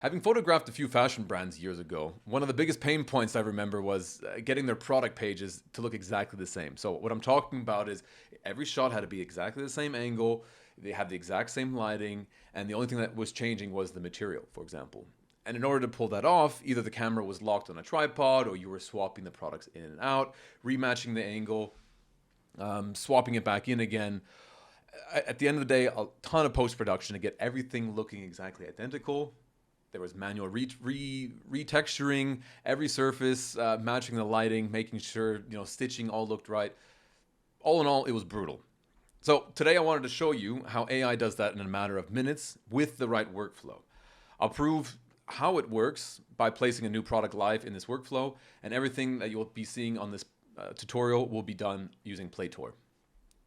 Having photographed a few fashion brands years ago, one of the biggest pain points I remember was getting their product pages to look exactly the same. So what I'm talking about is every shot had to be exactly the same angle, they had the exact same lighting, and the only thing that was changing was the material, for example. And in order to pull that off, either the camera was locked on a tripod or you were swapping the products in and out, rematching the angle, swapping it back in again. At the end of the day, a ton of post-production to get everything looking exactly identical. There was manual retexturing every surface, matching the lighting, making sure stitching all looked right. All in all, it was brutal. So today I wanted to show you how AI does that in a matter of minutes with the right workflow. I'll prove how it works by placing a new product live in this workflow, and everything that you'll be seeing on this tutorial will be done using Pletor.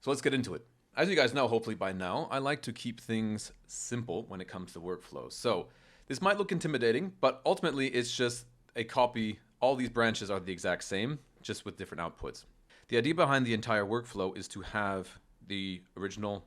So let's get into it. As you guys know, hopefully by now, I like to keep things simple when it comes to workflows. So this might look intimidating, but ultimately it's just a copy. All these branches are the exact same, just with different outputs. The idea behind the entire workflow is to have the original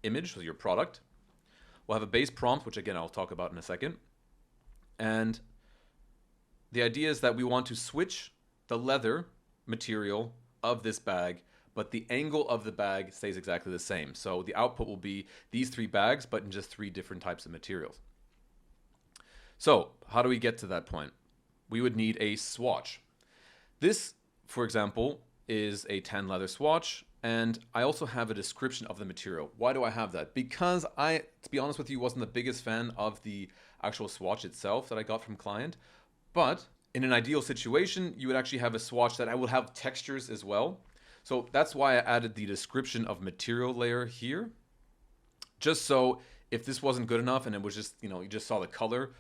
image, so your product. We'll have a base prompt, which again I'll talk about in a second. And the idea is that we want to switch the leather material of this bag, but the angle of the bag stays exactly the same. So the output will be these three bags, but in just three different types of materials. So how do we get to that point? We would need a swatch. This, for example, is a tan leather swatch, and I also have a description of the material. Why do I have that? Because I, to be honest with you, wasn't the biggest fan of the actual swatch itself that I got from client, but in an ideal situation, you would actually have a swatch that I will have textures as well. So that's why I added the description of material layer here, just so if this wasn't good enough and it was just, you just saw the color,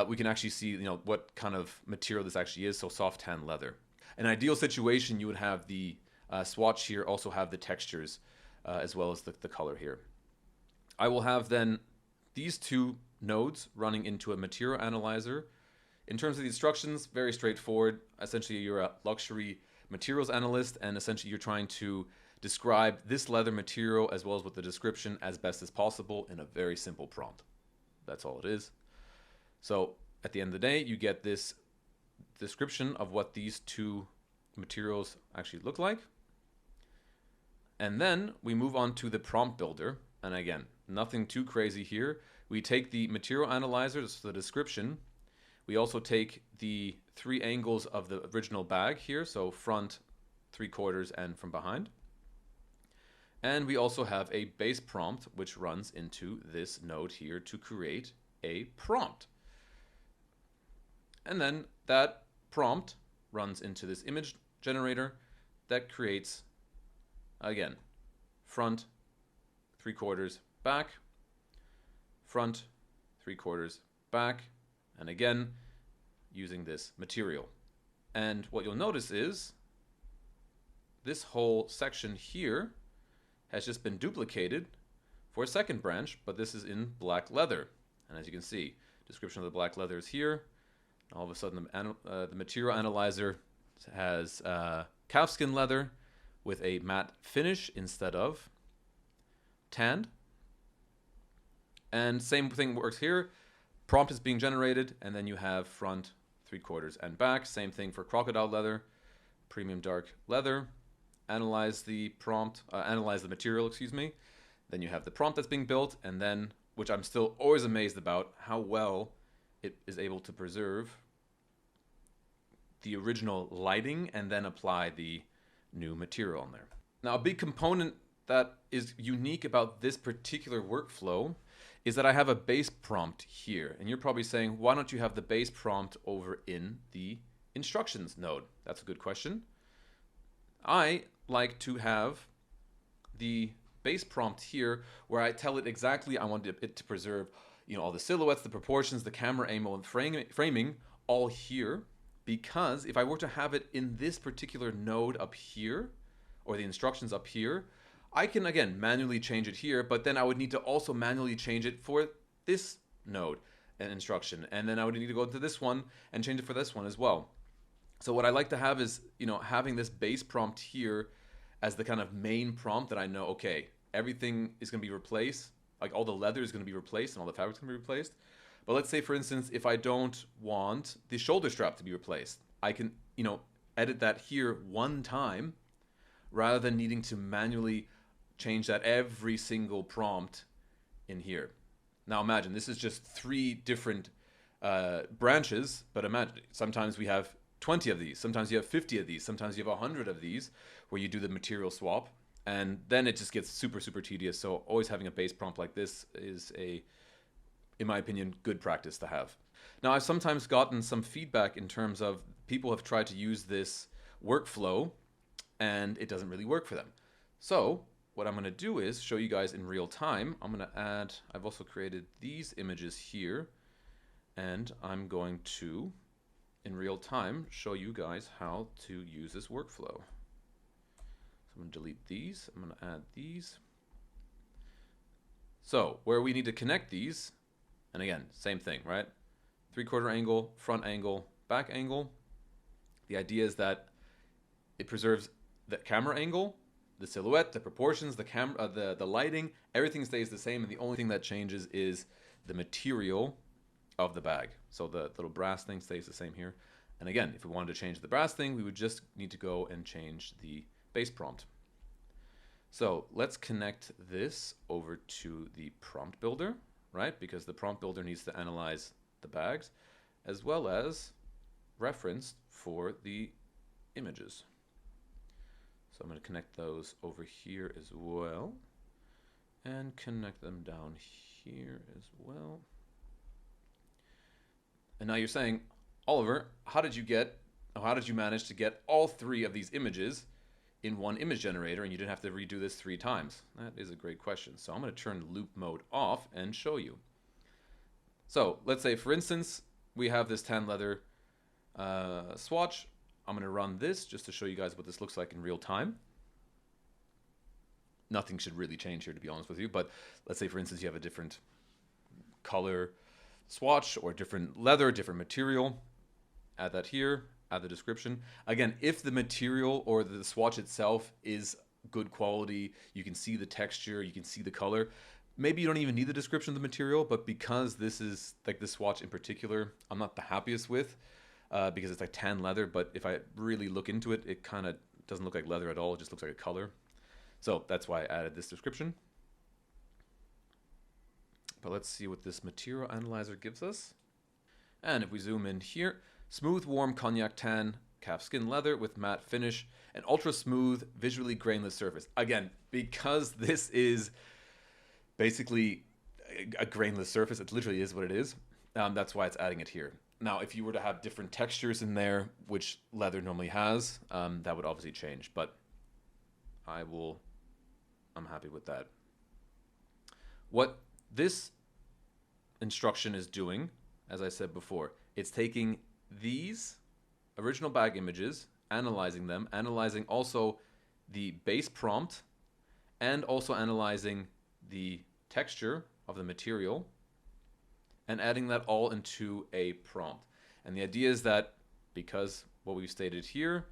we can actually see, what kind of material this actually is. So soft tan leather. In an ideal situation, you would have the swatch here also have the textures as well as the color here. I will have then these two nodes running into a material analyzer. In terms of the instructions, very straightforward. Essentially, you're a luxury materials analyst, and essentially you're trying to describe this leather material as well as with the description as best as possible in a very simple prompt. That's all it is. So at the end of the day, you get this description of what these two materials actually look like. And then we move on to the prompt builder. And again, nothing too crazy here. We take the material analyzer, this is the description. We also take the three angles of the original bag here, so front, 3/4, and from behind. And we also have a base prompt, which runs into this node here to create a prompt. And then that prompt runs into this image generator that creates, again, front, 3/4, back, front, 3/4, back, and again, using this material. And what you'll notice is this whole section here has just been duplicated for a second branch, but this is in black leather. And as you can see, description of the black leather is here. All of a sudden, the material analyzer has calfskin leather with a matte finish instead of tanned. And same thing works here. Prompt is being generated, and then you have front, 3/4, and back. Same thing for crocodile leather, premium dark leather. Analyze the prompt, analyze the material, excuse me. Then you have the prompt that's being built, and then, which I'm still always amazed about, how well it is able to preserve the original lighting and then apply the new material on there. Now, a big component that is unique about this particular workflow is that I have a base prompt here. And you're probably saying, why don't you have the base prompt over in the instructions node? That's a good question. I like to have the base prompt here where I tell it exactly I want it to preserve all the silhouettes, the proportions, the camera angle, and framing all here. Because if I were to have it in this particular node up here, or the instructions up here, I can, again, manually change it here, but then I would need to also manually change it for this node and instruction. And then I would need to go to this one and change it for this one as well. So what I like to have is, having this base prompt here as the kind of main prompt that I know, okay, everything is going to be replaced, like all the leather is going to be replaced and all the fabric is going to be replaced. But let's say, for instance, if I don't want the shoulder strap to be replaced, I can, edit that here one time rather than needing to manually change that every single prompt in here. Now imagine this is just 3 different branches, but imagine sometimes we have 20 of these, sometimes you have 50 of these, sometimes you have 100 of these where you do the material swap, and then it just gets super, super tedious. So always having a base prompt like this is in my opinion, good practice to have. Now, I've sometimes gotten some feedback in terms of people have tried to use this workflow and it doesn't really work for them. So what I'm going to do is show you guys in real time. I'm going to add, I've also created these images here, and I'm going to, in real time, show you guys how to use this workflow. So I'm going to delete these. I'm going to add these. So where we need to connect these, and again, same thing, right? 3/4 angle, front angle, back angle. The idea is that it preserves the camera angle, the silhouette, the proportions, the camera, the lighting, everything stays the same, and the only thing that changes is the material of the bag. So the little brass thing stays the same here. And again, if we wanted to change the brass thing, we would just need to go and change the base prompt. So let's connect this over to the prompt builder, right? Because the prompt builder needs to analyze the bags as well as reference for the images. So I'm going to connect those over here as well and connect them down here as well. And now you're saying, Oliver, how did you manage to get all 3 of these images in one image generator and you didn't have to redo this 3 times? That is a great question. So I'm going to turn loop mode off and show you. So let's say, for instance, we have this tan leather swatch. I'm going to run this just to show you guys what this looks like in real time. Nothing should really change here, to be honest with you, but let's say, for instance, you have a different color swatch or different leather, different material. Add that here, add the description. Again, if the material or the swatch itself is good quality, you can see the texture, you can see the color, maybe you don't even need the description of the material, but because this is, like this swatch in particular, I'm not the happiest with, because it's like tan leather, but if I really look into it, it kind of doesn't look like leather at all, it just looks like a color. So that's why I added this description. But let's see what this material analyzer gives us. And if we zoom in here, smooth, warm cognac tan, calf skin leather with matte finish, and ultra smooth, visually grainless surface. Again, because this is basically a grainless surface, it literally is what it is. That's why it's adding it here. Now, if you were to have different textures in there, which leather normally has, that would obviously change, but I'm happy with that. What this instruction is doing, as I said before, it's taking these original bag images, analyzing them, analyzing also the base prompt, and also analyzing the texture of the material, and adding that all into a prompt. And the idea is that because what we've stated here,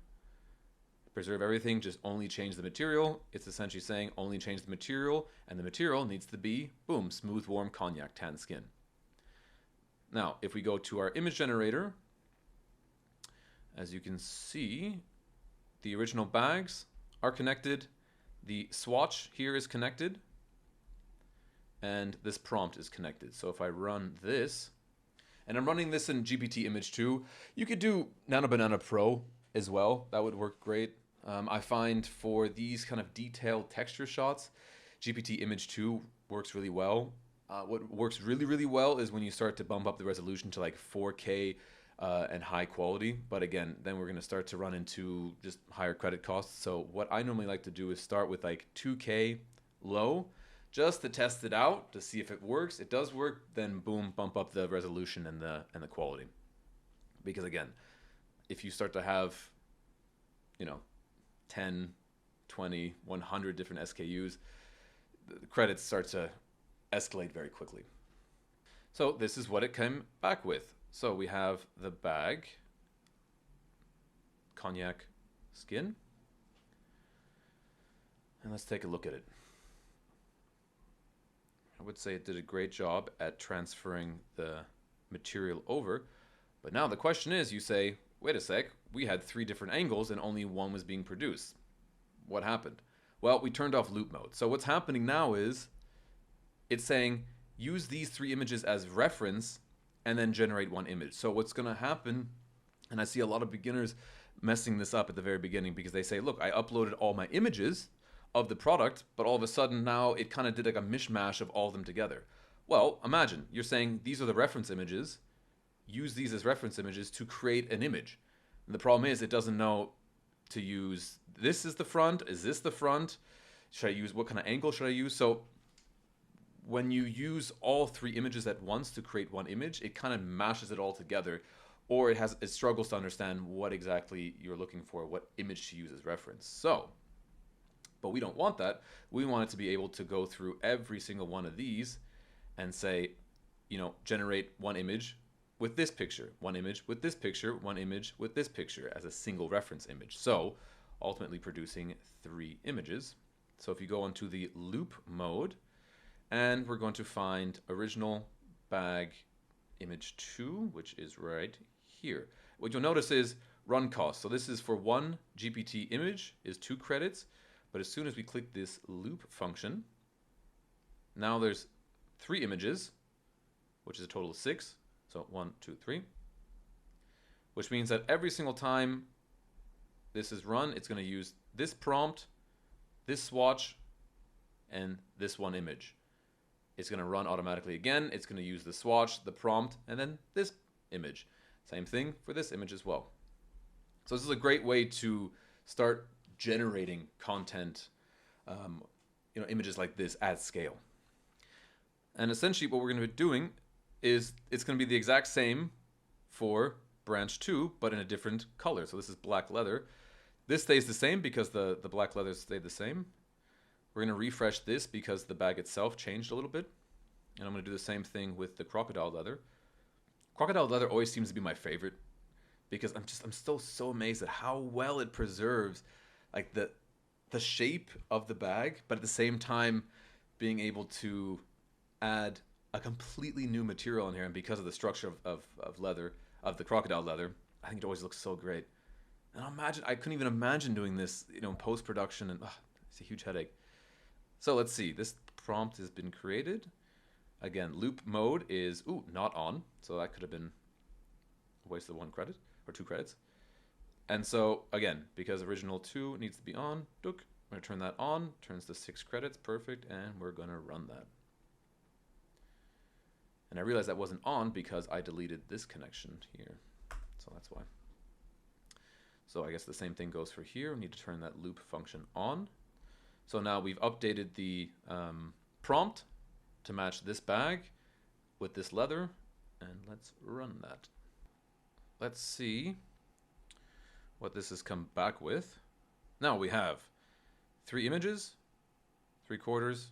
preserve everything, just only change the material, it's essentially saying only change the material, and the material needs to be, boom, smooth, warm cognac tan skin. Now, if we go to our image generator, as you can see, the original bags are connected, the swatch here is connected, and this prompt is connected. So if I run this, and I'm running this in GPT Image 2, you could do Nano Banana Pro as well. That would work great. I find for these kind of detailed texture shots, GPT Image 2 works really well. What works really, really well is when you start to bump up the resolution to like 4K and high quality. But again, then we're going to start to run into just higher credit costs. So what I normally like to do is start with like 2K low, just to test it out to see if it works. It does work, then boom, bump up the resolution and the quality. Because again, if you start to have, 10, 20, 100 different SKUs, the credits start to escalate very quickly. So this is what it came back with. So we have the bag, cognac skin, and let's take a look at it. I would say it did a great job at transferring the material over. But now the question is, you say, wait a sec, we had 3 different angles and only one was being produced. What happened? Well, we turned off loop mode. So what's happening now is it's saying use these 3 images as reference and then generate 1 image. So what's going to happen, and I see a lot of beginners messing this up at the very beginning because they say, look, I uploaded all my images of the product, but all of a sudden now it kind of did like a mishmash of all of them together. Well, imagine you're saying these are the reference images, use these as reference images to create an image. And the problem is it doesn't know to use this is the front, is this the front? Should I use, what kind of angle should I use? So when you use all 3 images at once to create 1 image, it kind of mashes it all together, or it struggles to understand what exactly you're looking for, what image to use as reference. So, but we don't want that. We want it to be able to go through every single one of these and say, generate 1 image with this picture, 1 image with this picture, 1 image with this picture as a single reference image. So ultimately producing 3 images. So if you go into the loop mode, and we're going to find original bag image 2, which is right here. What you'll notice is run cost. So this is for 1 GPT image is 2 credits, but as soon as we click this loop function, now there's 3 images, which is a total of 6. So 1, 2, 3, which means that every single time this is run, it's going to use this prompt, this swatch, and this 1 image. It's going to run automatically again. It's going to use the swatch, the prompt, and then this image. Same thing for this image as well. So this is a great way to start generating content, images like this at scale. And essentially what we're going to be doing is it's going to be the exact same for branch 2, but in a different color. So this is black leather. This stays the same because the black leather stayed the same. We're going to refresh this because the bag itself changed a little bit. And I'm going to do the same thing with the crocodile leather. Crocodile leather always seems to be my favorite because I'm still so amazed at how well it preserves like the shape of the bag, but at the same time being able to add a completely new material in here. And because of the structure of leather, of the crocodile leather, I think it always looks so great. And I couldn't even imagine doing this, in post-production, and it's a huge headache. So let's see, this prompt has been created. Again, loop mode is, not on. So that could have been a waste of 1 credit or 2 credits. And so again, because original 2 needs to be on, I'm going to turn that on, turns to 6 credits, perfect, and we're going to run that. And I realized that wasn't on because I deleted this connection here. So that's why. So I guess the same thing goes for here. We need to turn that loop function on. So now we've updated the prompt to match this bag with this leather, and let's run that. Let's see what this has come back with. Now we have 3 images, 3/4,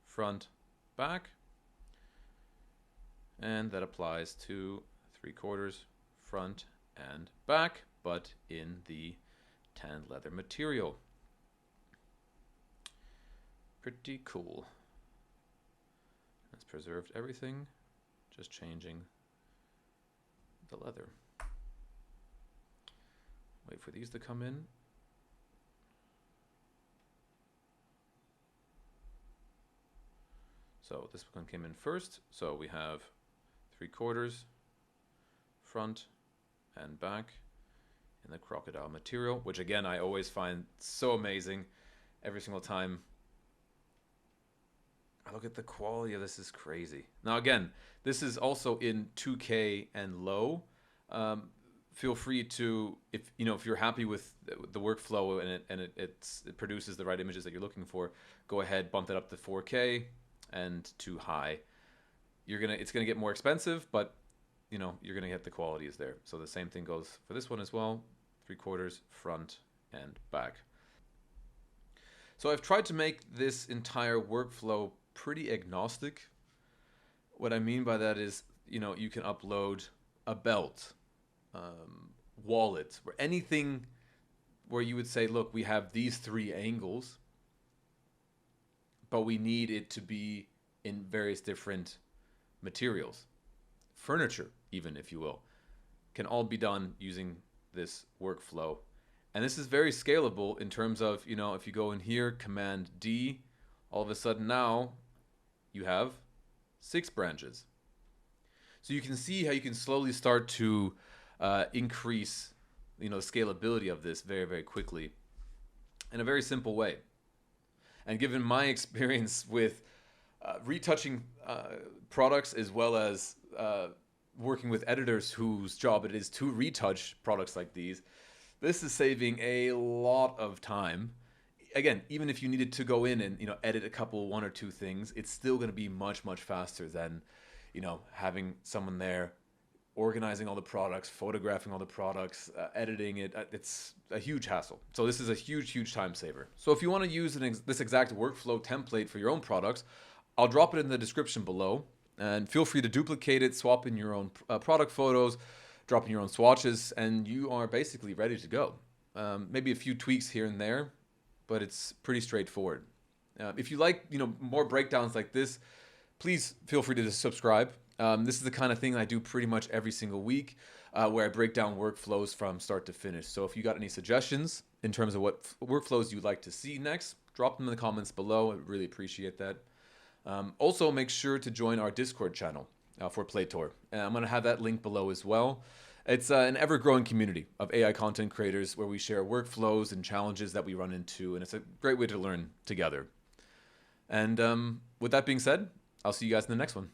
front, back, and that applies to 3/4, front, and back, but in the tanned leather material. Pretty cool. It's preserved everything, just changing the leather. Wait for these to come in. So this one came in first. So we have 3/4, front and back in the crocodile material, which again, I always find so amazing every single time I look at the quality of this. Is crazy. Now again, this is also in 2K and low. Feel free to, if you're happy with the workflow and it produces the right images that you're looking for, go ahead, bump that up to 4K and to high. It's gonna get more expensive, but you're gonna get the quality is there. So the same thing goes for this one as well. 3/4, front and back. So I've tried to make this entire workflow pretty agnostic. What I mean by that is, you can upload a belt, wallet, or anything where you would say, look, we have these 3 angles, but we need it to be in various different materials. Furniture, even, if you will, can all be done using this workflow. And this is very scalable in terms of, if you go in here, Command D, all of a sudden now you have 6 branches. So you can see how you can slowly start to increase, the scalability of this very, very quickly in a very simple way. And given my experience with retouching products, as well as working with editors whose job it is to retouch products like these, this is saving a lot of time. Again, even if you needed to go in and edit one or two things, it's still going to be much, much faster than having someone there organizing all the products, photographing all the products, editing it. It's a huge hassle. So this is a huge, huge time saver. So if you want to use this exact workflow template for your own products, I'll drop it in the description below, and feel free to duplicate it, swap in your own product photos, drop in your own swatches, and you are basically ready to go. Maybe a few tweaks here and there, but it's pretty straightforward. If you like more breakdowns like this, please feel free to subscribe. This is the kind of thing I do pretty much every single week, where I break down workflows from start to finish. So if you got any suggestions in terms of what workflows you'd like to see next, drop them in the comments below. I really appreciate that. Also, make sure to join our Discord channel for Pletor. I'm going to have that link below as well. It's an ever-growing community of AI content creators where we share workflows and challenges that we run into, and it's a great way to learn together. And with that being said, I'll see you guys in the next one.